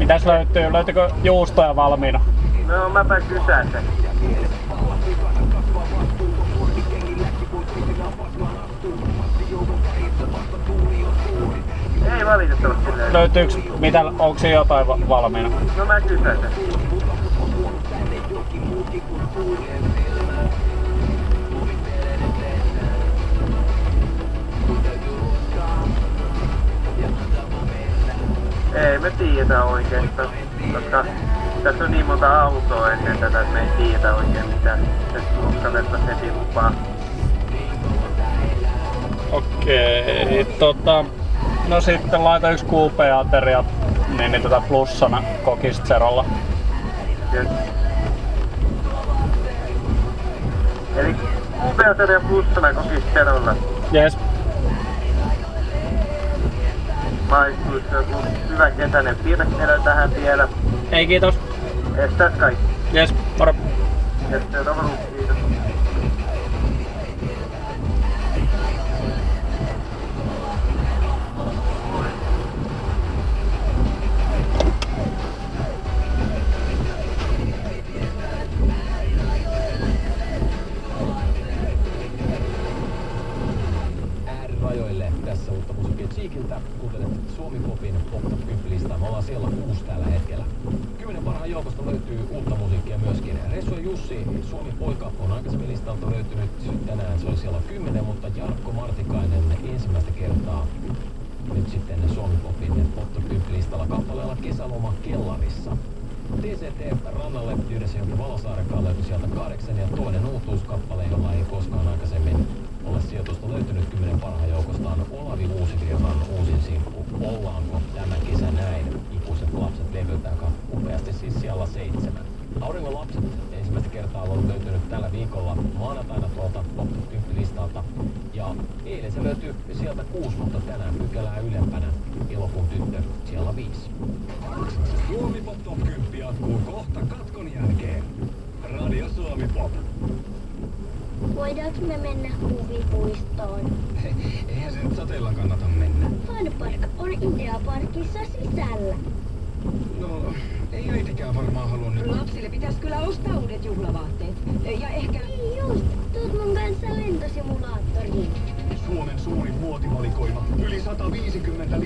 Mitäs löytyy? Löytyykö juustoja valmiina? No mäpä kysän sen. Ei valitettavasti löydy. Löytyykö mitä, onko siinä jotain valmiina? No mä kysän sen. Ei me tiedetä oikeastaan, koska tässä on niin monta autoa ennen tätä, että me ei tiedetä oikein mitä se uskallettaisiin heti lupaa. Okei, no sitten laita yksi QP-ateria niin plussana Kokisterolla. Yes. Eli QP-ateria plussana Kokisterolla. Jes. Maistuisi joku hyvä kesäinen pirkkelö tähän vielä. Ei kiitos. Täs kaikki. Jes, moro. Jes, kiitos. Äärirajoille tässä uutta musiikkia Cheekiltä. Kuuntelet Suomi-popin Pop-listaa. Me ollaan siellä 6 tällä hetkellä. 10 parhaan joukosta löytyy uutta musiikkia myöskin. Ressu ja Jussi, Suomi Poika, on aikaisemmin listalta löytynyt tänään. Se oli siellä 10, mutta Jarkko Martikainen ensimmäistä kertaa nyt sitten Suomi-popin Pop-listalla kappaleella Kesäloma kellarissa. TCT rannalle yhdessä Jokki Valosaaren kanssa löytyi sieltä 8 ja toinen uutuuskappale, jolla ei koskaan aikaisemmin ole sijoitusta löytynyt 10 parhaan joukosta on Olavi Uusivirran uusin simppu. Ollaanko tämä kesä näin? Ikuiset lapset levyltä, joka upeasti siis siellä 7. Auringon lapset ensimmäistä kertaa on löytynyt tällä viikolla maanantaina tuolta Pop-listalta. Ja eilen se löytyy sieltä 6, mutta tänään pykälää ylempänä Elokuun tyttö siellä 5. Suomi Pop Top 10 jatkuu kohta katkon jälkeen. Radio Suomi Pop. Voidaanko me mennä huvipuistoon? Eihän se nyt sateella kannata mennä. Fun Park on Idea-parkissa sisällä. No, ei äitikään varmaan halua nyt. Lapsille pitäisi kyllä ostaa uudet juhlavaatteet. Ja ehkä... Ei just, tuut mun kanssa lentosimulaattoriin. Suomen suurin muotivalikoima. Yli 150